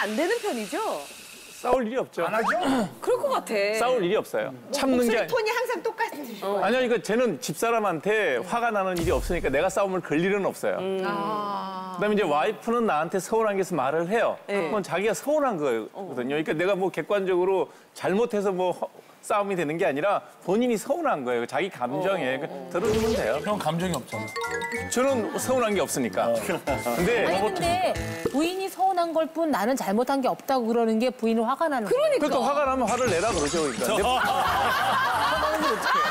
안 되는 편이죠? 싸울 일이 없죠. 안 하죠? 그럴 것 같아. 싸울 일이 없어요. 참는 게 목소리 톤이 항상 똑같으시죠? 아니요, 그러니까 쟤는 집사람한테 화가 나는 일이 없으니까 내가 싸움을 걸 일은 없어요. 그다음에 이제 와이프는 나한테 서운한 게 있어 말을 해요. 그건 자기가 서운한 거거든요. 그러니까 내가 뭐 객관적으로 잘못해서 뭐 싸움이 되는 게 아니라 본인이 서운한 거예요. 자기 감정에 들어주면 돼요. 형 감정이 없잖아. 저는 서운한 게 없으니까. 근데 아니 근데 부인이 서운한 걸 뿐 나는 잘못한 게 없다고 그러는 게 부인은 화가 나는 거야. 그러니까 화가 나면 화를 내라 그러죠. 그러니까. 화나는 걸 어떻게 해요?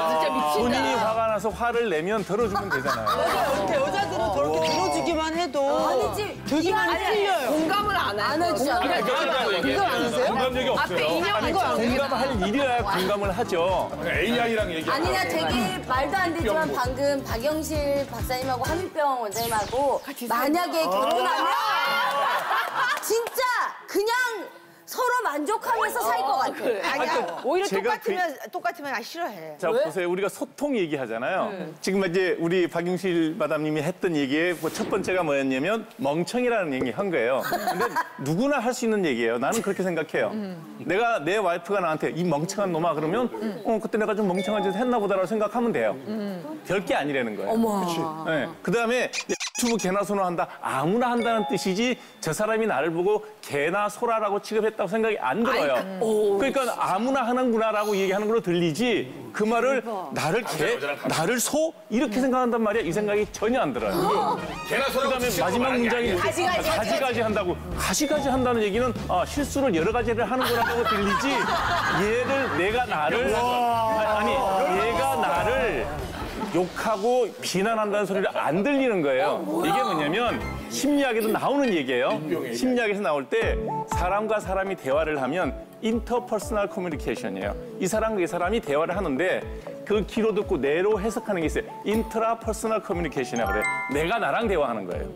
진짜 미친다. 본인이 화가 나서 화를 내면 들어주면 되잖아요. 이렇게 여자들은 저렇게 들어주기만 해도 아니지. 되게 많이 풀려요. 공감을 안 하지. 공감 안 하세요? 공감력이 앞에 없어요. 인형한 거 공감할 일이어야 공감을 하죠. AI랑 얘기하고. 아니나 되게 말도 안 되지만 방금 박영실 박사님하고 한민병 원장님하고 만약에 결혼하면 진짜 그냥 서로 만족하면서 살 것 같아. 아니야. 오히려 제가 똑같으면 아, 싫어해. 자, 보세요. 우리가 소통 얘기하잖아요. 지금 이제 우리 박영실 마담님이 했던 얘기의 첫 번째가 뭐였냐면 멍청이라는 얘기 한 거예요. 근데 누구나 할 수 있는 얘기예요. 나는 그렇게 생각해요. 내가 내 와이프가 나한테 이 멍청한 놈아 그러면 그때 내가 좀 멍청한 짓을 했나 보다라고 생각하면 돼요. 별게 아니라는 거예요. 어머. 네. 그다음에 유튜브 개나 소나 한다. 아무나 한다는 뜻이지 저 사람이 나를 보고 개나 소라라고 취급했다고 생각이 안 들어요. 그러니까 아무나 하는구나라고 얘기하는 걸로 들리지 그 말을 나를 개, 나를 소? 이렇게 생각한단 말이야. 이 생각이 전혀 안 들어요. 개나 소라고 그다음에 마지막 문장이 가지가지 한다고. 가지가지 한다는 얘기는 실수를 여러 가지를 하는구나라고 들리지 얘를 내가 나를 아니 얘가 나를 욕하고 비난한다는 소리를 안 들리는 거예요. 이게 뭐냐면 심리학에도 나오는 얘기예요. 심리학에서 나올 때 사람과 사람이 대화를 하면 인터퍼스널 커뮤니케이션이에요. 이 사람과 이 사람이 대화를 하는데 그 귀로 듣고 뇌로 해석하는 게 있어요. 인트라퍼스널 커뮤니케이션이라고 그래요. 내가 나랑 대화하는 거예요.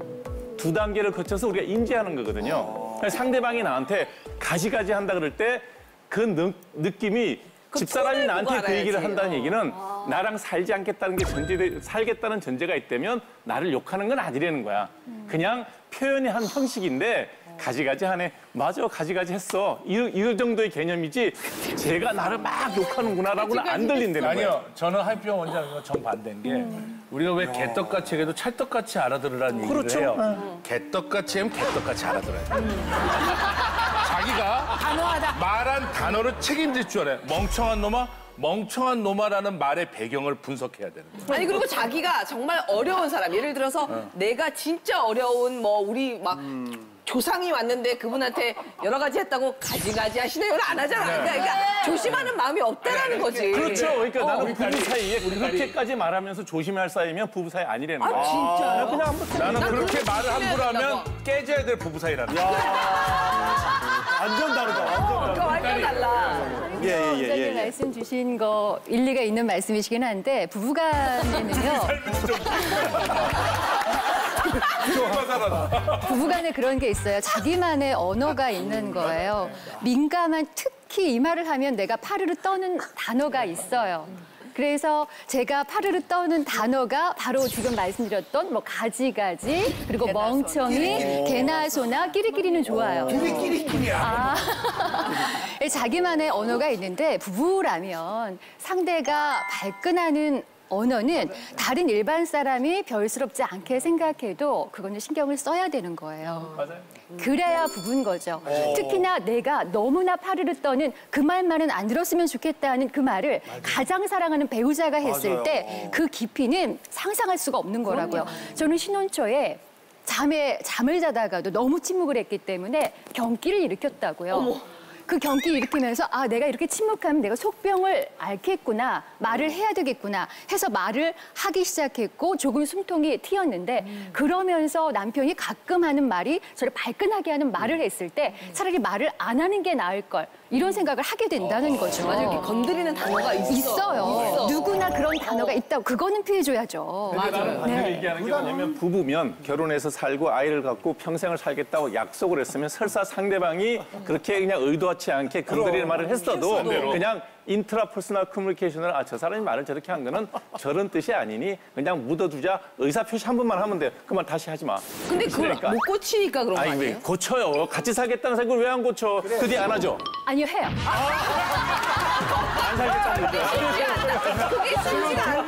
두 단계를 거쳐서 우리가 인지하는 거거든요. 상대방이 나한테 가지가지 한다 그럴 때 그 느낌이 집사람이 나한테 그 얘기를 한다는 얘기는 나랑 살지 않겠다는 게 살겠다는 전제가 있다면 나를 욕하는 건 아니라는 거야. 그냥 표현이 한 형식인데 가지가지 하네. 맞아, 가지가지 했어. 이 정도의 개념이지 제가 나를 막 욕하는구나라고는 안 들린다는 거예요. 아니요. 저는 한평 원장님과 정반대인 게 우리가 왜 개떡같이 해도 찰떡같이 알아들으라는 얘기를 그렇죠. 해요. 개떡같이 하면 개떡같이 알아들어야 돼. 자기가 말한 단어를 책임질 줄 알아요. 멍청한 놈아, 멍청한 놈아라는 말의 배경을 분석해야 되는 거예요. 아니 그리고 자기가 정말 어려운 사람 예를 들어서 내가 진짜 어려운 뭐 우리 막 조상이 왔는데 그분한테 여러 가지 했다고 가지가지 하시네요를 안 하잖아. 그러니까 조심하는 마음이 없다라는 거지. 그렇죠. 그러니까 나는 부부 사이에 그렇게까지 말하면면 조심해야 할 사이면 부부 사이 아니라는 거야. 진짜요? 그냥 한번 나는 그렇게 그렇게 말을 함부로 하면 깨져야 될 부부 사이라는 거야. 완전 다르다. 완전 그거 완전 달라. 원장님 말씀 주신 거 일리가 있는 말씀이시긴 한데 부부간에는요. 부부간에 그런 게 있어요. 자기만의 언어가 있는 거예요. 민감한 특히 이 말을 하면 내가 파르르 떠는 단어가 있어요. 그래서 제가 파르르 떠는 단어가 바로 지금 말씀드렸던 뭐 가지가지 그리고 멍청이, 개나 소나 끼리끼리는 좋아요. 끼리끼리야. 자기만의 언어가 있는데 부부라면 상대가 발끈하는 언어는 다른 일반 사람이 별스럽지 않게 생각해도 그거는 신경을 써야 되는 거예요. 맞아요. 그래야 부부인 거죠. 특히나 내가 너무나 파르르 떠는 그 말만은 안 들었으면 좋겠다는 그 말을 가장 사랑하는 배우자가 했을 때 그 깊이는 상상할 수가 없는 거라고요. 저는 신혼 초에 잠을 자다가도 너무 침묵을 했기 때문에 경기를 일으켰다고요. 그 경기를 일으키면서 아 내가 이렇게 침묵하면 내가 속병을 앓겠구나 말을 해야 되겠구나 해서 말을 하기 시작했고 조금 숨통이 튀었는데 그러면서 남편이 가끔 하는 말이 저를 발끈하게 하는 말을 했을 때 차라리 말을 안 하는 게 나을 걸 이런 생각을 하게 된다는 거죠. 맞아 이렇게 건드리는 단어가 있어요. 누구나 그런 단어가 있다고 그거는 피해줘야죠. 나는 반대로 얘기하는 게 뭐냐면 부부면 결혼해서 살고 아이를 갖고 평생을 살겠다고 약속을 했으면 설사 상대방이 그렇게 그냥 의도하지 아무렇지 않게 건드리는 말을 했어도 그냥 인트라 퍼스널 커뮤니케이션을 저 사람이 말을 저렇게 한 거는 저런 뜻이 아니니 그냥 묻어두자. 의사표시 한 번만 하면 돼요. 그만 다시 하지 마. 근데 그걸 못 고치니까 그런 거 아니, 왜 아니에요? 고쳐요. 같이 살겠다는 생각을 왜 안 고쳐? 그 뒤에 안 하죠? 아니요, 해요. 안 살겠다는 거죠. 그게 쉽지가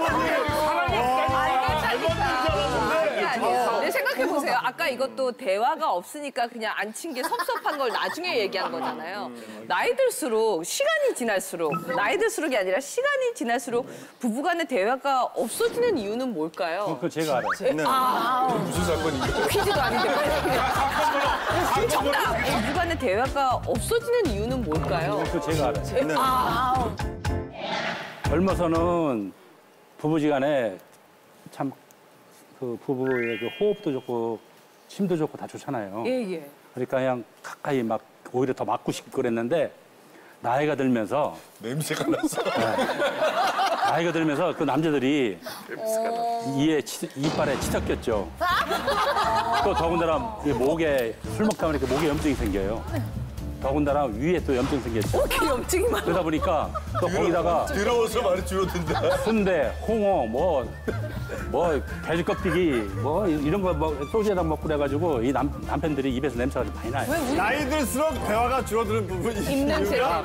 근데 생각해보세요. 아까 이것도 대화가 없으니까 그냥 안 친 게 섭섭한 걸 나중에 얘기한 거잖아요. 나이 들수록, 시간이 지날수록, 나이 들수록이 아니라 시간이 지날수록 부부간의 대화가 없어지는 이유는 뭘까요? 그거 제가 알아요. 무슨 사건인가요? 퀴즈도 아닌데. 정답! 부부간의 대화가 없어지는 이유는 뭘까요? 그거 제가 알아요. 젊어서는 부부지간에 참 그 부부의 그 호흡도 좋고 힘도 좋고 다 좋잖아요. 예, 예. 그러니까 그냥 가까이 막 오히려 더 맞고 싶고 그랬는데 나이가 들면서 냄새가 났어. 나이가 들면서 그 남자들이 이빨에 치석 꼈죠. 또 더군다나 이 목에 술 먹다 보니까 목에 염증이 생겨요. 더군다나 위에 또 염증 생겼죠. 그 염증이 많아. 그러다 보니까 또 거기다가 더러워서 말이 줄어든다. 순대, 홍어, 뭐 돼지 껍데기, 뭐 이런 거 뭐 소주에다 먹고 그래가지고 이 남편들이 입에서 냄새가 좀 많이 나요. 나이 들수록 대화가 줄어드는 부분이 입냄새. 아,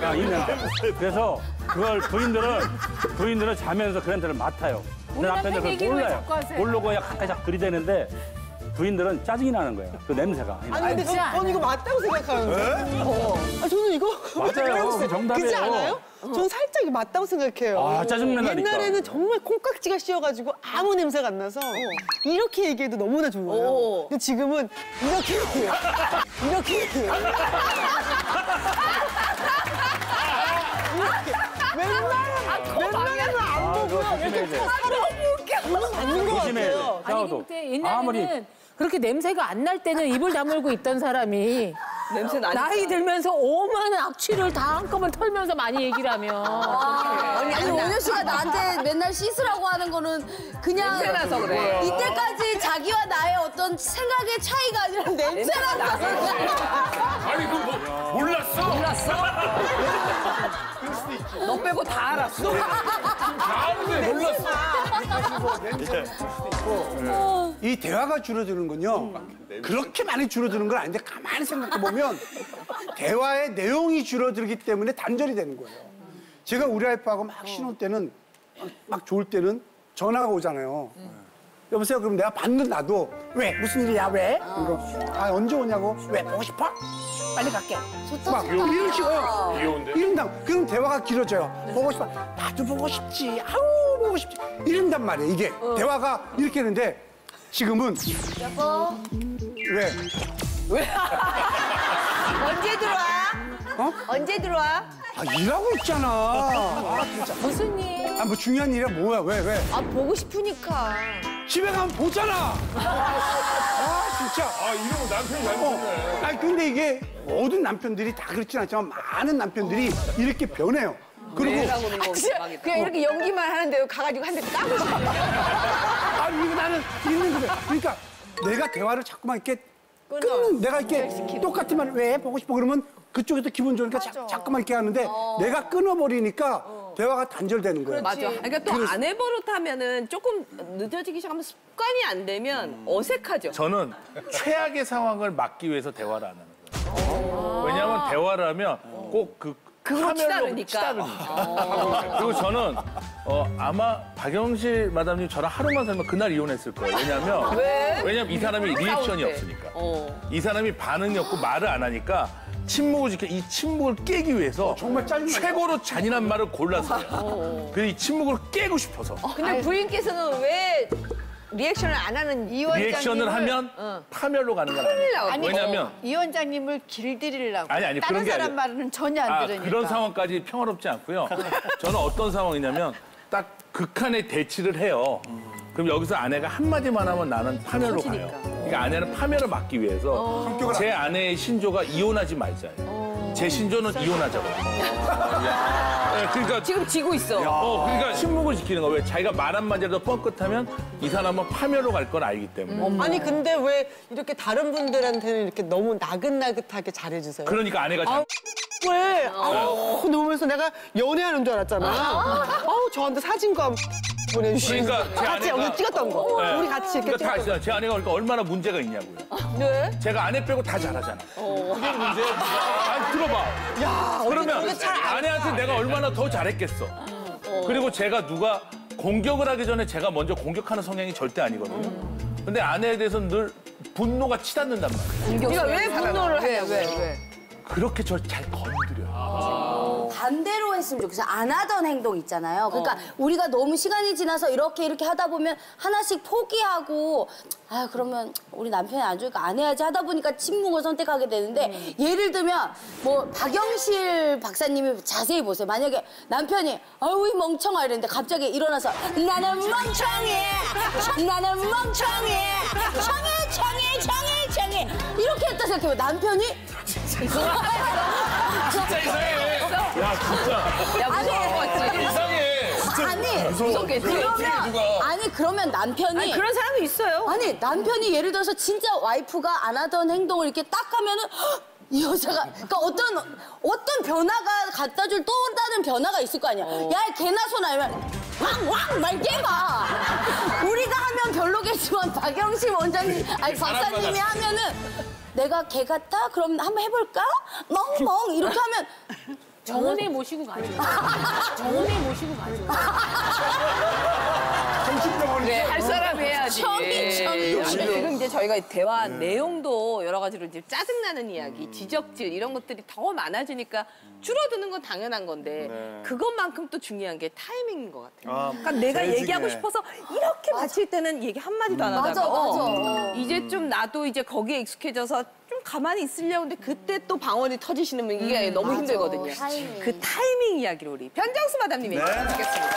그래서 그걸 부인들은 자면서 그 냄새를 맡아요. 근데 남편들 그걸 얘기를 왜 몰라요. 자꾸 하세요? 모르고 그냥 가까이 자꾸 들이대는데 부인들은 짜증이 나는 거예요. 그 냄새가. 아니 근데 전 이거 맞다고 생각하는데. 저는 이거 맞아요. 그게 정답이에요. 그렇지 않아요? 전 살짝 이거 맞다고 생각해요. 아, 짜증난다니까. 옛날에는 정말 콩깍지가 씌어가지고 아무 냄새가 안 나서 이렇게 얘기해도 너무나 좋아요. 근데 지금은 이렇게 얘기해요. 이렇게 얘기해요. 웬만해서 안 보고요. 이렇게 서로 맞는 것 조심해야 같아요. 돼. 아니 싸워도. 근데 옛날에는 아무리 그렇게 냄새가 안 날 때는 입을 다물고 있던 사람이 냄새 나니까. 나이 들면서 오만 악취를 다 한꺼번에 털면서 많이 얘기를 하면 아니 원효 씨가 나한테 맨날 씻으라고 하는 거는 그냥 냄새 나서 그래. 이때까지 자기와 나의 어떤 생각의 차이가 아니라 냄새 나서 아니 그거 몰랐어? 몰랐어? 너 빼고 다 알았어. 다 아는데 몰랐어. 이 대화가 줄어드는 건요. 그렇게 많이 줄어드는 건 아닌데 가만히 생각해 보면 대화의 내용이 줄어들기 때문에 단절이 되는 거예요. 제가 우리 와이프하고 막 신혼 때는 막 좋을 때는 전화가 오잖아요. 여보세요? 그럼 내가 받는 나도 왜? 무슨 일이야? 왜? 그리고 아 언제 오냐고? 왜? 보고 싶어? 빨리 갈게. 막 이런 식으로 귀여운데? 이런다. 그럼 대화가 길어져요. 보고 싶어. 나도 보고 싶지. 아우 보고 싶지. 이런단 말이에요. 이게 대화가 이렇게 했는데 지금은 여보 왜? 언제 들어와? 언제 들어와? 아 일하고 있잖아. 아 진짜. 무슨 일? 아 뭐 중요한 일이야 뭐야 왜 왜? 아 보고 싶으니까. 집에 가면 보잖아. 아 진짜. 아 이러면 남편이 잘못했네. 아니 근데 이게 모든 남편들이 다 그렇진 않지만 많은 남편들이 이렇게 변해요. 그리고 왜라고 그러는 거 대박이다. 그냥 이렇게 연기만 하는데 가가지고 한 대 까고 싶어. 아 이거 나는 있는 거예요. 그러니까 내가 대화를 자꾸만 이렇게 끊는 내가 이렇게 똑같은 말을 왜 보고 싶어 그러면 그쪽에도 기분 좋으니까 자꾸만 이렇게 하는데 내가 끊어버리니까 대화가 단절되는 거예요. 맞아. 그러니까 또 아내 버릇하면은 조금 늦어지기 시작하면 습관이 안 되면 어색하죠. 저는 최악의 상황을 막기 위해서 대화를 안 하는 거예요. 왜냐하면 대화를 하면 꼭 그거 화면으로 치다르니까. 그리고 저는 아마 박영실 마담님 저랑 하루만 살면 그날 이혼했을 거예요. 왜냐하면 왜? 왜냐면 이 사람이 리액션이 때. 없으니까. 이 사람이 반응이 없고 말을 안 하니까 침묵을 지켜 이 침묵을 깨기 위해서 정말 짜증나요. 최고로 잔인한 말을 골랐어요. 그래서 이 침묵을 깨고 싶어서. 근데 부인께서는 왜 리액션을 안 하는 이 원장님을 리액션을 하면 파멸로 가는 건 아니에요. 왜냐면 이 원장님을 길들이려고 아니, 그런 다른 게 사람 아니라. 말은 전혀 안 들으니까. 그런 상황까지 평화롭지 않고요. 저는 어떤 상황이냐면 딱 극한의 대치를 해요. 그럼 여기서 아내가 한마디만 하면 나는 파멸로 가요. 그러니까 아내는 파멸을 막기 위해서 제 아내의 신조가 이혼하지 말자예요. 제 신조는 이혼하자거든요. 네, 그러니까 지금 지고 있어. 그러니까 침묵을 지키는 거. 왜 자기가 말 한마디라도 뻥끗하면 이 사람은 파멸로 갈 걸 알기 때문에. 아니 근데 왜 이렇게 다른 분들한테는 이렇게 너무 나긋나긋하게 잘해주세요? 그러니까 아내가 왜 놓으면서 내가 연애하는 줄 알았잖아. 저한테 사진과 보내주시고 그러니까 제 같이 아내가- 여기 찍었던 거. 네. 우리 같이 이렇게 그러니까 다 찍었던 아시잖아요. 제 아내가 그러니까 얼마나 문제가 있냐고요. 네? 제가 아내 빼고 다 잘하잖아. 그게 문제야. 아니, 들어봐. 야, 그러면 아내한테 내가 얼마나 더 잘했겠어. 그리고 제가 누가 공격을 하기 전에 제가 먼저 공격하는 성향이 절대 아니거든요. 근데 아내에 대해서는 늘 분노가 치닫는단 말이에요. 네가 왜 분노를 해? 왜? 그렇게 저를 잘 건드려요. 반대로 했으면 좋겠어. 안 하던 행동 있잖아요. 그러니까 우리가 너무 시간이 지나서 이렇게 하다 보면 하나씩 포기하고 그러면 우리 남편이 안 좋으니까 안 해야지 하다 보니까 침묵을 선택하게 되는데 예를 들면 뭐 박영실 박사님이 자세히 보세요. 만약에 남편이 아우 이 멍청아 이랬는데 갑자기 일어나서 나는 멍청해 청해 이렇게 했다 생각해요. 남편이 진짜 이상해. 야, 진짜. 야, 무서울 것 같지? 이상해. 무섭겠지? 그러면 남편이 그런 사람이 있어요. 남편이 예를 들어서 진짜 와이프가 안 하던 행동을 이렇게 딱 하면은 이 여자가 그러니까 어떤 변화가 갖다 줄 또 다른 변화가 있을 거 아니야. 야, 개나 소나 이러면 왕왕 말게 마. 우리가 하면 별로겠지만 박영신 원장님 박사님이 하면은 내가 개 같아? 그럼 한번 해볼까? 멍멍 이렇게 하면 정원에 모시고 가죠. 정원에 모시고 가죠. 네, 할 사람 해야지. 청이. 지금 이제 저희가 대화 내용도 여러 가지로 이제 짜증나는 이야기, 지적질 이런 것들이 더 많아지니까 줄어드는 건 당연한 건데 그것만큼 또 중요한 게 타이밍인 것 같아요. 그러니까 내가 얘기하고 싶어서 이렇게 마칠 때는 얘기 한마디도 안 하다가 맞아. 이제 좀 나도 이제 거기에 익숙해져서 좀 가만히 있으려고 하는데 그때 또 방언이 터지시는 분 이게 너무 힘들거든요. 타이밍. 그 타이밍 이야기를 우리 변정수 마담님이 해주시겠습니다.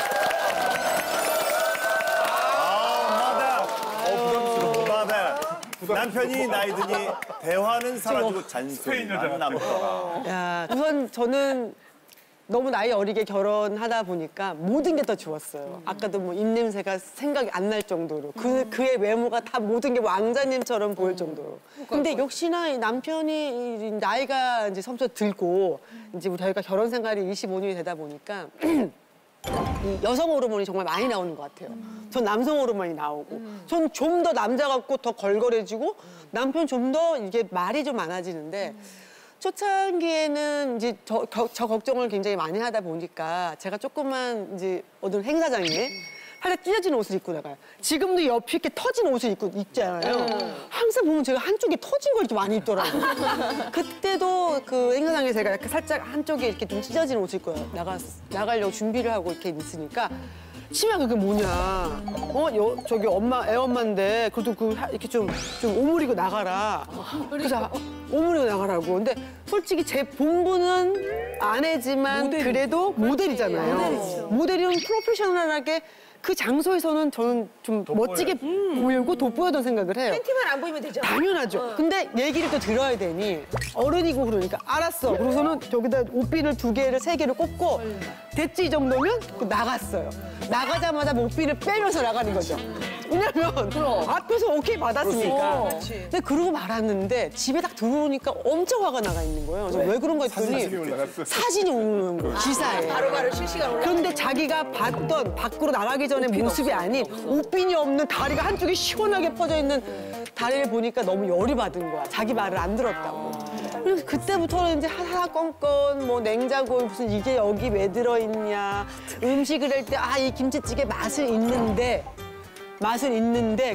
남편이 나이 드니 대화는 사라지고 잔소리만 남더라. 야, 우선 저는 너무 나이 어리게 결혼하다 보니까 모든 게 더 좋았어요. 아까도 뭐 입냄새가 생각이 안 날 정도로 그의 외모가 다 모든 게 왕자님처럼 보일 정도로. 근데 역시나 이 남편이 나이가 이제 점점 들고 이제 저희가 결혼 생활이 25년이 되다 보니까 이 여성 호르몬이 정말 많이 나오는 것 같아요. 전 남성 호르몬이 나오고, 전 좀 더 남자 같고 더 걸걸해지고, 남편 좀 더 이게 말이 좀 많아지는데, 초창기에는 이제 저 걱정을 굉장히 많이 하다 보니까 제가 조금만 이제 어떤 행사장에 팔에 찢어진 옷을 입고 나가요. 지금도 옆이 이렇게 터진 옷을 입고 있잖아요. 항상 보면 제가 한쪽에 터진 걸 이렇게 많이 입더라고요. 그때도 그 행사장에 제가 이렇게 살짝 한쪽에 이렇게 좀 찢어진 옷을 입고 나가려고 준비를 하고 이렇게 있으니까 치마 그게 뭐냐. 저기 애 엄마인데 그래도 이렇게 좀 오므리고 나가라. 그래서 오므리고 나가라고. 근데 솔직히 제 본분은 아내지만 그래도 모델이잖아요. 모델이면 프로페셔널하게 그 장소에서는 저는 좀 멋지게 보이고 돋보여던 생각을 해요. 팬티만 안 보이면 되죠. 당연하죠. 근데 얘기를 또 들어야 되니 어른이고 그러니까 알았어. 그래서는 저기다 옷비늘 2개를 3개를 꽂고 됐지 이 정도면 나갔어요. 나가자마자 옷비늘 빼면서 나가는 거죠. 왜냐면 앞에서 오케이 받았으니까. 근데 그러고 말았는데 집에 딱 들어오니까 엄청 화가 나가 있는 거예요. 그래서 왜 그런가 했더니 사진이 오는 거예요. 기사에. 바로바로 실시간 올라. 그런데 자기가 봤던 밖으로 나가기 전에 모습이 아닌 옷핀이 없는 다리가 한쪽에 시원하게 퍼져 있는 다리를 보니까 너무 열이 받은 거야. 자기 말을 안 들었다고. 그래서 그때부터는 이제 하나 건건 뭐 냉장고에 무슨 이게 여기 왜 들어있냐. 음식을 할 때 이 김치찌개 맛은 있는데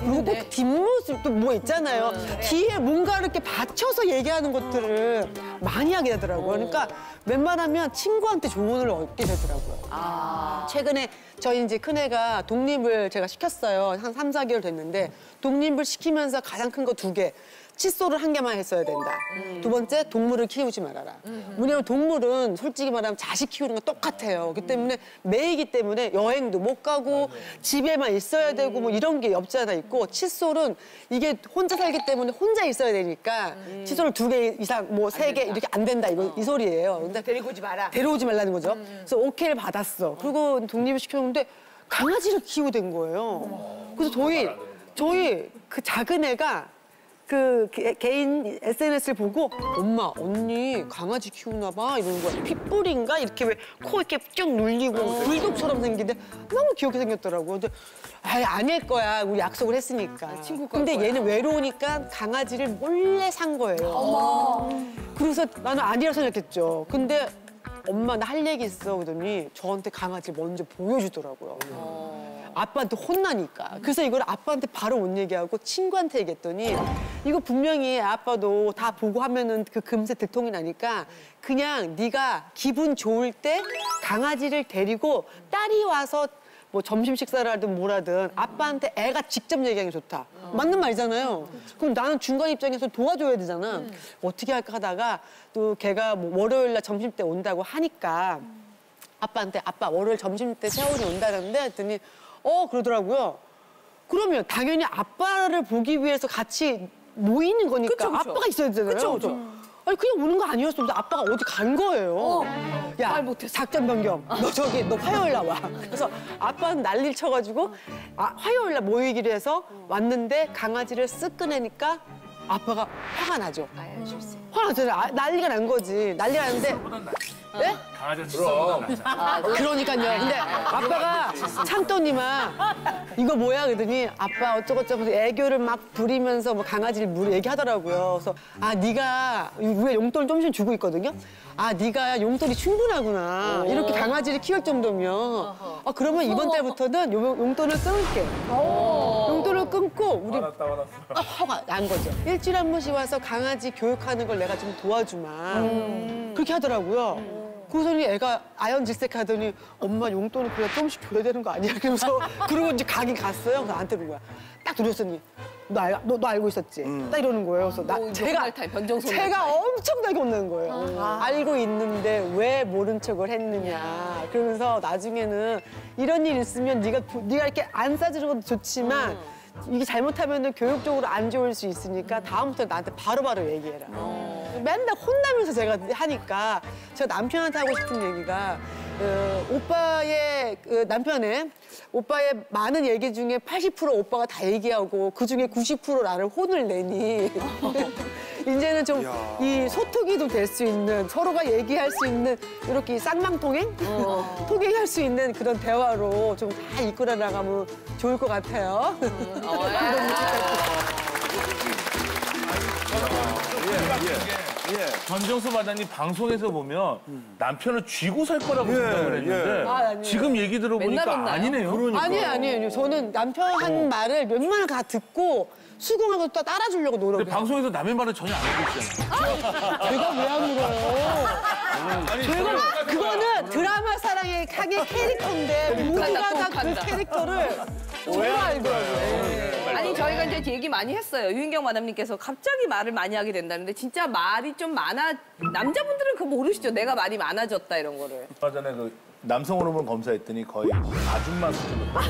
그리고 꼭 뒷모습도 뭐 있잖아요. 뒤에 뭔가 이렇게 받쳐서 얘기하는 것들을 많이 하게 되더라고요. 그러니까 웬만하면 친구한테 조언을 얻게 되더라고요. 최근에 저희 이제 큰애가 독립을 제가 시켰어요. 한 3, 4개월 됐는데 독립을 시키면서 가장 큰 거 2개. 칫솔을 1개만 했어야 된다. 2 번째, 동물을 키우지 말아라. 왜냐면 동물은 솔직히 말하면 자식 키우는 거 똑같아요. 그렇기 때문에 매이기 때문에 여행도 못 가고 집에만 있어야 되고 뭐 이런 게 없지 않아 있고 칫솔은 이게 혼자 살기 때문에 혼자 있어야 되니까 칫솔을 2개 이상 뭐 3개 이렇게 안 된다 이 소리예요. 근데 데리고 오지 마라. 데려오지 말라는 거죠. 그래서 오케이를 받았어. 그리고 독립을 시켰는데 강아지를 키우게 된 거예요. 그래서 저희 그 작은 애가 그 개인 SNS를 보고 엄마 언니 강아지 키우나 봐 이러는 거야. 핏불인가 이렇게 왜 코 이렇게 쭉 눌리고 불독처럼 생긴데 너무 귀엽게 생겼더라고. 근데 아닐 거야. 우리 약속을 했으니까. 친구 근데 얘는 외로우니까 강아지를 몰래 산 거예요. 그래서 나는 아니라 생각했죠. 근데 엄마 나 할 얘기 있어 그러더니 저한테 강아지를 먼저 보여주더라고요. 아빠한테 혼나니까. 그래서 이걸 아빠한테 바로 못 얘기하고 친구한테 얘기했더니 이거 분명히 아빠도 다 보고 하면은 그 금세 들통이 나니까 그냥 네가 기분 좋을 때 강아지를 데리고 딸이 와서 뭐 점심 식사를 하든 뭐라든 아빠한테 애가 직접 얘기하는 게 좋다. 맞는 말이잖아요. 그럼 나는 중간 입장에서 도와줘야 되잖아. 어떻게 할까 하다가 또 걔가 뭐 월요일 날 점심 때 온다고 하니까 아빠한테 아빠 월요일 점심 때 세월이 온다는데 했더니 그러더라고요. 그러면 당연히 아빠를 보기 위해서 같이 모이는 거니까 그쵸, 그쵸. 아빠가 있어야 되잖아요. 그쵸. 아니 그냥 오는 거 아니었어. 아빠가 어디 간 거예요. 야, 말 못했어. 작전 변경. 너 화요일 날 와. 그래서 아빠는 난리를 쳐가지고 화요일 날 모이기로 해서 왔는데 강아지를 쓱 꺼내니까 아빠가 화가 나죠. 화가 나잖아요. 난리가 난 거지. 난리가 났는데 네? 강아지가 칫솔보다 낫아. 그러니까요. 근데 아빠가 참더니만 이거 뭐야 그러더니 아빠 어쩌고저쩌고 애교를 막 부리면서 뭐 강아지를 얘기하더라고요. 그래서 네가 위에 용돈을 조금씩 주고 있거든요. 네가 용돈이 충분하구나. 이렇게 강아지를 키울 정도면 그러면 이번 달부터는 용돈을 끊을게. 용돈을 끊고 우리 화가 난 거죠. 일주일에 한 번씩 와서 강아지 교육하는 걸 내가 좀 도와주마. 그렇게 하더라고요. 그러더니 애가 아연질색하더니 엄마 용돈을 그냥 조금씩 줘야 되는 거 아니야? 그러면서 그러고 이제 가긴 갔어요. 그래서 나한테 그런 거야. 딱 들었더니 너 알고 있었지? 딱 이러는 거예요. 그래서 제가 엄청나게 혼나는 거예요. 알고 있는데 왜 모른 척을 했느냐. 그러면서 나중에는 이런 일 있으면 네가 이렇게 안 싸주는 것도 좋지만 이게 잘못하면 교육적으로 안 좋을 수 있으니까 다음부터 나한테 바로바로 얘기해라. 맨날 혼나면서 제가 하니까 제가 남편한테 하고 싶은 얘기가 오빠의 많은 얘기 중에 80% 오빠가 다 얘기하고 그중에 90% 나를 혼을 내니 이제는 좀 이 소통이도 될 수 있는 서로가 얘기할 수 있는 이렇게 쌍방통행? 통행할 수 있는 그런 대화로 좀 다 이끌어 나가면 좋을 것 같아요. 전정수 마담님 방송에서 보면 남편을 쥐고 살 거라고 생각을 했는데 지금 얘기 들어보니까 아니네요. 아니에요. 저는 남편 한 말을 웬만하면 다 듣고 수긍하고 또 따라주려고 노력해요. 근데 방송에서 남의 말은 전혀 안 하고 있잖아요. 제가 왜 안 물어요? 그거는 드라마 사랑의 캐릭터인데 모두가 다 그 캐릭터를 정말 알더라고요. 아니 저희가 이제 얘기 많이 했어요. 유인경 마담님께서 갑자기 말을 많이 하게 된다는데 진짜 말이 좀 많아. 남자분들은 그거 모르시죠? 내가 말이 많아졌다 이런 거를. 얼마 전에 그 남성 호르몬 검사했더니 거의 아줌마 수준으로.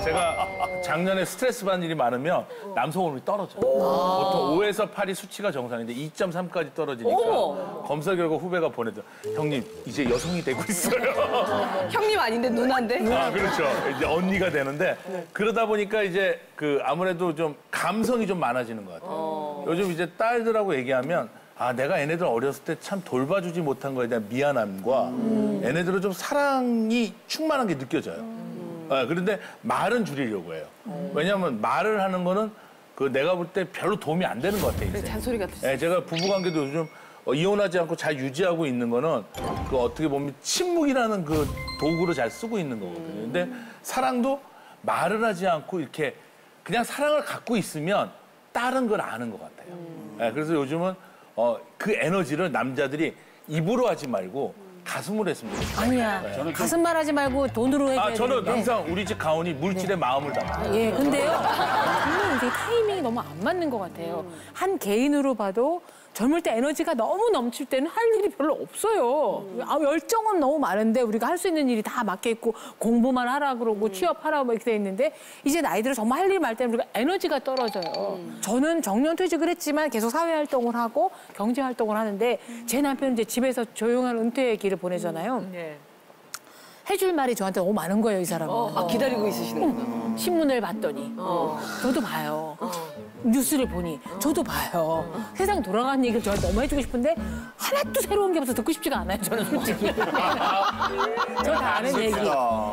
제가 작년에 스트레스 받는 일이 많으면 남성 호르몬이 떨어져요. 보통 5에서 8이 수치가 정상인데 2.3까지 떨어지니까 검사 결과 후배가 보내죠. 형님 이제 여성이 되고 있어요. 형님 아닌데 누나인데? 그렇죠. 이제 언니가 되는데 그러다 보니까 이제 그 아무래도 좀 감성이 좀 많아지는 것 같아요. 요즘 이제 딸들하고 얘기하면 내가 얘네들 어렸을 때 참 돌봐주지 못한 거에 대한 미안함과 얘네들은 좀 사랑이 충만한 게 느껴져요. 그런데 말은 줄이려고 해요. 왜냐하면 말을 하는 거는 내가 볼 때 별로 도움이 안 되는 것 같아요. 잔소리 같았어요. 제가 부부관계도 요즘 이혼하지 않고 잘 유지하고 있는 거는 어떻게 보면 침묵이라는 그 도구를 잘 쓰고 있는 거거든요. 근데 사랑도 말을 하지 않고 이렇게 그냥 사랑을 갖고 있으면 다른 걸 아는 것 같아요. 그래서 요즘은 그 에너지를 남자들이 입으로 하지 말고 가슴으로 했으면 좋겠어요. 아니야. 가슴만 하지 말고 돈으로 해야 저는 되는데. 항상 우리 집 가훈이 물질에 마음을 담아요. 근데요. 저는 이게 타이밍이 너무 안 맞는 것 같아요. 한 개인으로 봐도 젊을 때 에너지가 너무 넘칠 때는 할 일이 별로 없어요. 열정은 너무 많은데 우리가 할 수 있는 일이 다 막혀 있고 공부만 하라 그러고 취업하라 뭐 이렇게 돼 있는데 이제 나이 들어 정말 할 일 말 때는 우리가 에너지가 떨어져요. 저는 정년퇴직을 했지만 계속 사회활동을 하고 경제활동을 하는데 제 남편은 이제 집에서 조용한 은퇴의 길을 보내잖아요. 해줄 말이 저한테 너무 많은 거예요, 이 사람은. 기다리고 있으시는구나. 신문을 봤더니 저도 봐요. 뉴스를 보니 저도 봐요. 세상 돌아가는 얘기를 저한테 너무 해주고 싶은데 하나도 새로운 게 없어서 듣고 싶지가 않아요. 저는 솔직히. 저 다 아는 얘기.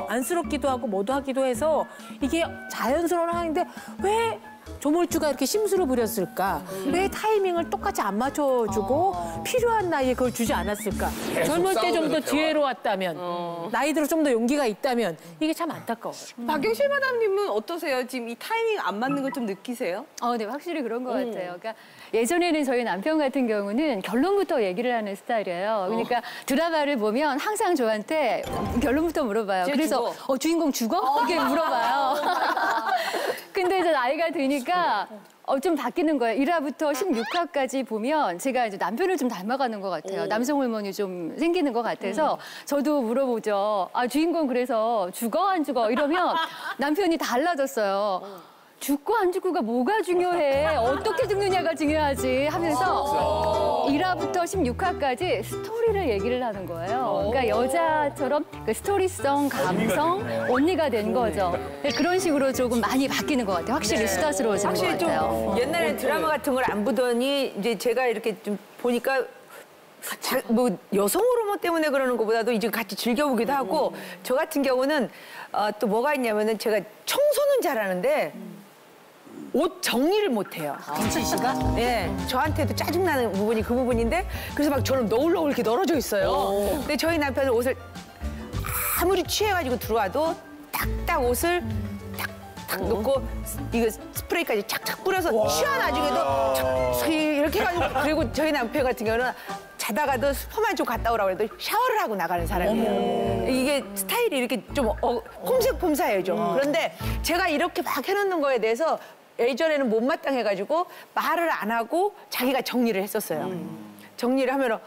안쓰럽기도 하고 뭐도 하기도 해서 이게 자연스러운 하는데 왜 조몰주가 이렇게 심술을 부렸을까? 왜 타이밍을 똑같이 안 맞춰주고 필요한 나이에 그걸 주지 않았을까? 젊을 때 좀 더 지혜로 왔다면, 나이 들어 좀 더 용기가 있다면 이게 참 안타까워요. 박영실 마담님은 어떠세요? 지금 이 타이밍 안 맞는 걸 좀 느끼세요? 네, 확실히 그런 것 같아요. 그러니까 예전에는 저희 남편 같은 경우는 결론부터 얘기를 하는 스타일이에요. 그러니까 드라마를 보면 항상 저한테 결론부터 물어봐요. 그래서 주인공 죽어? 이렇게 물어봐요. 근데 이제 나이가 드니까 좀 바뀌는 거예요. 1화부터 16화까지 보면 제가 이제 남편을 좀 닮아가는 것 같아요. 남성 호르몬이 좀 생기는 것 같아서 저도 물어보죠. 주인공 그래서 죽어 안 죽어? 이러면 남편이 달라졌어요. 죽고 안 죽고가 뭐가 중요해? 어떻게 죽느냐가 중요하지 하면서 1화부터 16화까지 스토리를 얘기를 하는 거예요. 그러니까 여자처럼 그 스토리성, 감성, 언니가 된 거죠. 그런 식으로 조금 많이 바뀌는 것 같아요. 확실히 수다스러워지는 것 확실히 같아요. 좀 옛날에 드라마 같은 걸 안 보더니 이제 제가 이렇게 좀 보니까 뭐 여성 호르몬 때문에 그러는 것보다도 이제 같이 즐겨보기도 하고 저 같은 경우는 또 뭐가 있냐면은 제가 청소는 잘하는데 옷 정리를 못해요. 김치 씨가? 네, 저한테도 짜증나는 부분이 그 부분인데 그래서 막 저는 너울너울 이렇게 널어져 있어요. 근데 저희 남편은 옷을 아무리 취해가지고 들어와도 딱딱 옷을 탁 놓고 이거 스프레이까지 착착 뿌려서 취한 나중에도 착 이렇게 해가지고 그리고 저희 남편 같은 경우는 자다가도 슈퍼만 좀 갔다 오라고 해도 샤워를 하고 나가는 사람이에요. 이게 스타일이 이렇게 좀 폼색폼사해요 좀. 그런데 제가 이렇게 막 해놓는 거에 대해서 예전에는 못마땅해가지고 말을 안 하고 자기가 정리를 했었어요. 정리를 하면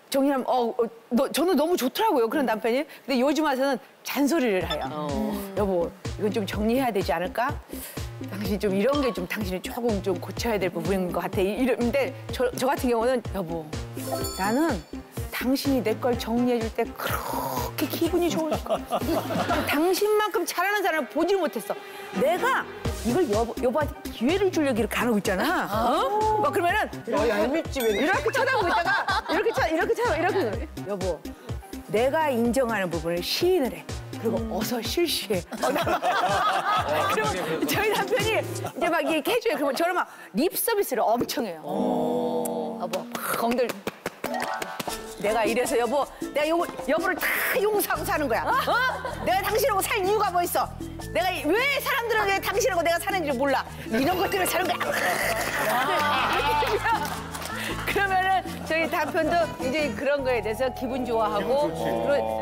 저는 너무 좋더라고요. 그런 남편이. 근데 요즘 와서는 잔소리를 해요. 여보, 이건 좀 정리해야 되지 않을까? 당신 좀 이런 게 좀 당신이 조금 좀 고쳐야 될 부분인 것 같아. 이런데 저 같은 경우는 여보, 나는 당신이 내 걸 정리해줄 때 그렇게 기분이 좋을까? 당신만큼 잘하는 사람을 보질 못했어. 내가 이걸 여보한테 기회를 주려고 이렇게 안 하고 있잖아. 막 그러면은 얄밉지 이렇게 쳐다보고 있다가 이렇게 여보, 내가 인정하는 부분을 시인을 해. 그리고 어서 실시해. 그러면 저희 남편이 이제 막 이렇게 해줘요. 그러면 저는 막 립 서비스를 엄청 해요. 여보, 엉들. 내가 이래서 여보, 내가 여보를 다 용서하고 사는 거야. 내가 당신하고 살 이유가 뭐 있어? 내가 왜 사람들은 왜 당신하고 내가 사는지 몰라. 이런 것 때문에 사는 거야. 그러면은 저희 남편도 이제 그런 거에 대해서 기분 좋아하고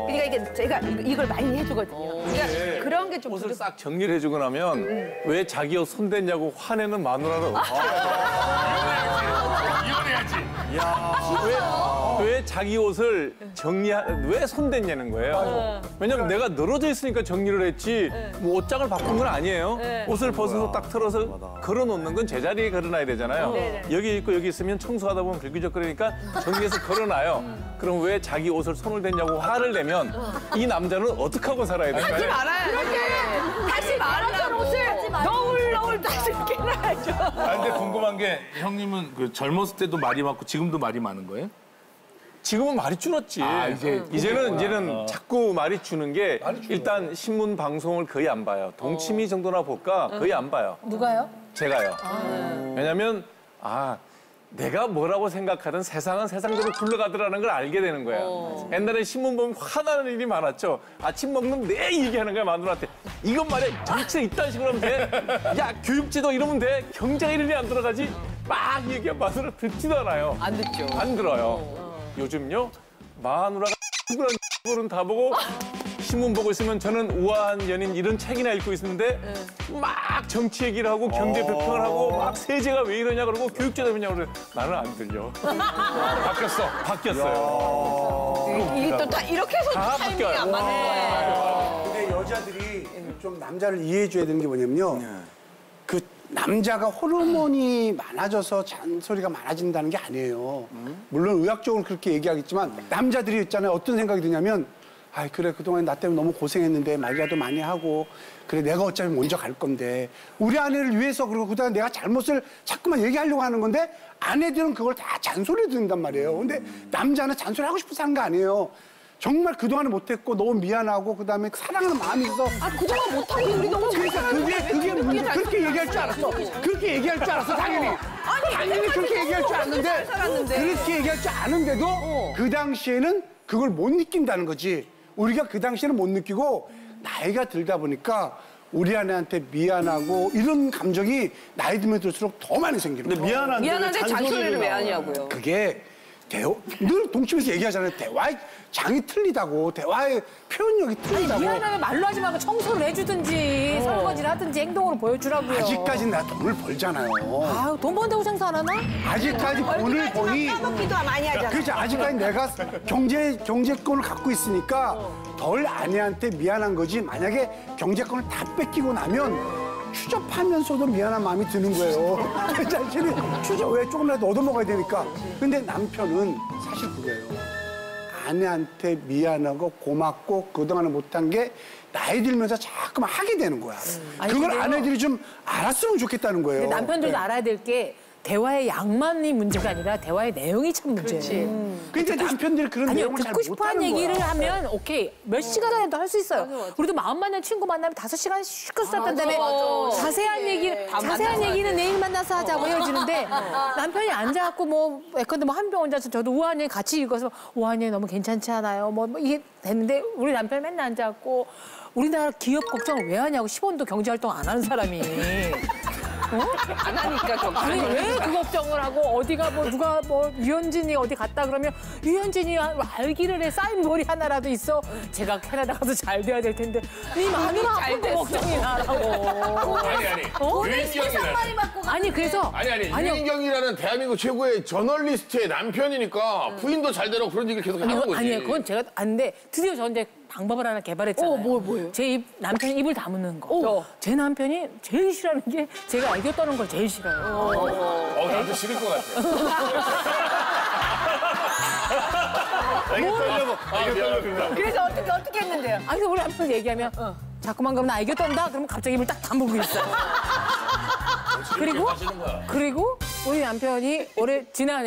그러니까 이게 제가 이걸 많이 해주거든요. 그러니까 그런 게 좀 옷을 싹 정리를 해주고 나면 왜 자기 옷 손댔냐고 화내는 마누라는 이혼해야지. 왜 자기 옷을 왜 손댔냐는 거예요. 왜냐면 내가 늘어져 있으니까 정리를 했지 뭐 옷장을 바꾼 건 아니에요. 옷을 벗어서 딱 털어서 걸어놓는 건 제자리에 걸어놔야 되잖아요. 여기 있고 여기 있으면 청소하다 보면 비교적거리니까 정리해서 걸어놔요. 그럼 왜 자기 옷을 손을 댔냐고 화를 내면 이 남자는 어떻게 하고 살아야 될까요? 하지 말아요. 그렇게 다시 말았던 옷을 너울 다시 깨놔야죠. 근데 궁금한 게 형님은 그 젊었을 때도 말이 많고 지금도 말이 많은 거예요? 지금은 말이 줄었지. 이제는 자꾸 말이 주는 게 일단 신문 방송을 거의 안 봐요. 동치미 정도나 볼까 거의 안 봐요. 누가요? 제가요. 왜냐면 내가 뭐라고 생각하든 세상은 세상대로 굴러가더라는 걸 알게 되는 거예요. 옛날에 신문 보면 화나는 일이 많았죠. 아침 먹는 내 얘기하는 거야, 마누라한테. 이것 말이야, 정치에 이딴 식으로 하면 돼. 야, 교육지도 이러면 돼. 경제가 이름이 안 들어가지. 막 얘기하면 마누라 듣지도 않아요. 안 듣죠. 안 들어요. 요즘요, 마누라가 X는 다 보고 신문 보고 있으면 저는 우아한 연인 이런 책이나 읽고 있는데 막 정치 얘기를 하고 경제 비평을 하고 막 세제가 왜 이러냐 그러고 교육제도 왜냐 그러고 나는 안 들려. 바뀌었어요. 이게 또 다 이렇게 해서 다 타이밍이 바뀌어요. 안 맞는 거예요. 근데 여자들이 좀 남자를 이해해줘야 되는 게 뭐냐면요. 그 남자가 호르몬이 많아져서 잔소리가 많아진다는 게 아니에요. 물론 의학적으로 그렇게 얘기하겠지만 남자들이 있잖아요. 어떤 생각이 드냐면 아 그래 그동안 나 때문에 너무 고생했는데 말이라도 많이 하고 그래 내가 어차피 먼저 갈 건데 우리 아내를 위해서 그리고 그다음에 내가 잘못을 자꾸만 얘기하려고 하는 건데 아내들은 그걸 다 잔소리 듣는단 말이에요. 근데 남자는 잔소리 하고 싶어서 하는 거 아니에요. 정말 그동안에 못했고 너무 미안하고 그다음에 사랑하는 마음이 있어서 그동안 못하고 우리 너무 잘 그게 문제. 그렇게 얘기할 줄 알았어. 그렇게 얘기할 줄 알았어 당연히. 당연히 그렇게 얘기할 줄 알았는데 그렇게 얘기할 줄 아는데도 그 당시에는 그걸 못 느낀다는 거지. 우리가 그 당시에는 못 느끼고 나이가 들다 보니까 우리 아내한테 미안하고 이런 감정이 나이 들면 들수록 더 많이 생기는 거예요. 미안한데 잔소리를 왜 하냐고요. 그게 늘 동침에서 얘기하잖아요. 대화의 장이 틀리다고. 대화의 표현력이 틀리다고. 미안하면 말로 하지 말고 청소를 해주든지 설거지를 하든지 행동으로 보여주라고요. 아직까지는 내가 돈을 벌잖아요. 아유, 돈 번다고 장사 안 하나? 아직까지 돈을 버니. 까먹기도 많이 하잖아. 그렇죠. 아직까지 내가 경제권을 갖고 있으니까 덜 아내한테 미안한 거지. 만약에 경제권을 다 뺏기고 나면 추접하면서도 미안한 마음이 드는 거예요. 제 자신이 왜 조금이라도 얻어먹어야 되니까. 근데 남편은 사실 그거예요. 아내한테 미안하고 고맙고 그동안에 못한 게 나이 들면서 자꾸만 하게 되는 거야. 그걸 아내들이 좀 알았으면 좋겠다는 거예요. 근데 남편들도 알아야 될 게 대화의 양만이 문제가 아니라 대화의 내용이 참 문제예요. 근데 남편들이 그런 아니요, 내용을 잘 듣고 싶어하는 못하는 얘기를 거야. 하면 오케이 몇 시간이라도 할 수 있어요. 우리도 마음 맞는 친구 만나면 5시간 시끄럽 쌌던 다음에 자세한 얘기는 내일 만나서 하자고 헤어지는데 남편이 앉아갖고 뭐 예컨대 뭐 한 병 혼자서 저도 우한이 같이 읽어서 우한이 너무 괜찮지 않아요? 뭐 이게 됐는데 우리 남편이 맨날 앉아갖고 우리나라 기업 걱정을 왜 하냐고 10원도 경제활동 안 하는 사람이. 안 하니까 걱정. 아니 왜 그 걱정을 하고 어디가 뭐 누가 뭐 유현진이 어디 갔다 그러면 유현진이 알기를 해 사인볼이 하나라도 있어 제가 캐나다 가서 잘 돼야 될 텐데 이 마음이 잘 돼 걱정이 나라고. 아니. 세상말이 맞고 아니 그래서 유인경이라는 대한민국 최고의 저널리스트의 남편이니까 부인도 잘 되라고 그런 얘기를 계속 하는 거지. 아니요 그건 제가 아는데 드디어 저 이제 방법을 하나 개발했잖아요. 뭐예요? 제 남편 입을 다무는 거. 제 남편이 제일 싫어하는 게 제가 애교 떠는 걸 제일 싫어요. 나도 싫을 것 같아. 그래서 어떻게 했는데요? 아니 우리 남편 얘기하면 자꾸만 그러면 나 애교 떤다 그러면 갑자기 입을 딱 다물고 있어요. 그리고 우리 남편이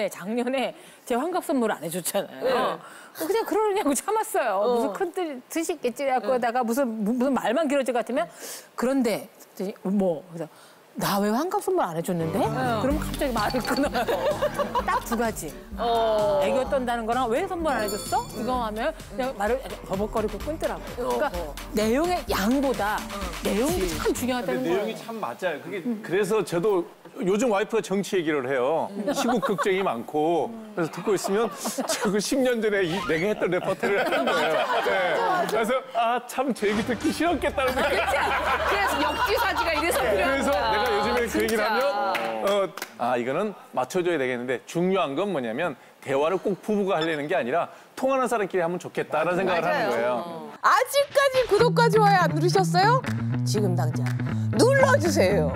작년에 제 환갑 선물 안 해줬잖아요. 그냥 그러려고 참았어요. 무슨 큰 뜻이 있겠지 하고다가 무슨 말만 길어질 것 같으면 그런데 그래서 나 왜 환갑 선물 안 해줬는데? 그러면 갑자기 말을 끊어요. 딱 2가지. 애교 떤다는 거랑 왜 선물 안 해줬어? 이거 하면 그냥 말을 버벅거리고 끊더라고요. 그러니까 내용의 양보다 내용이 참 중요하다는 거예요. 내용이 참 맞아요. 그래서 저도 요즘 와이프가 정치 얘기를 해요. 시국 걱정이 많고 그래서 듣고 있으면 그 10년 전에 내가 했던 레퍼토리를 하는 거예요. 네. 그래서 참 제 얘기 듣기 싫었겠다는 생각이. 그래서 역지사지가 이래서 필요한 그래서 거야. 내가 요즘에 그 얘기를 하면 이거는 맞춰줘야 되겠는데 중요한 건 뭐냐면 대화를 꼭 부부가 하려는 게 아니라 통하는 사람끼리 하면 좋겠다라는 생각을 하는 거예요. 아직까지 구독과 좋아요 안 누르셨어요? 지금 당장 눌러주세요.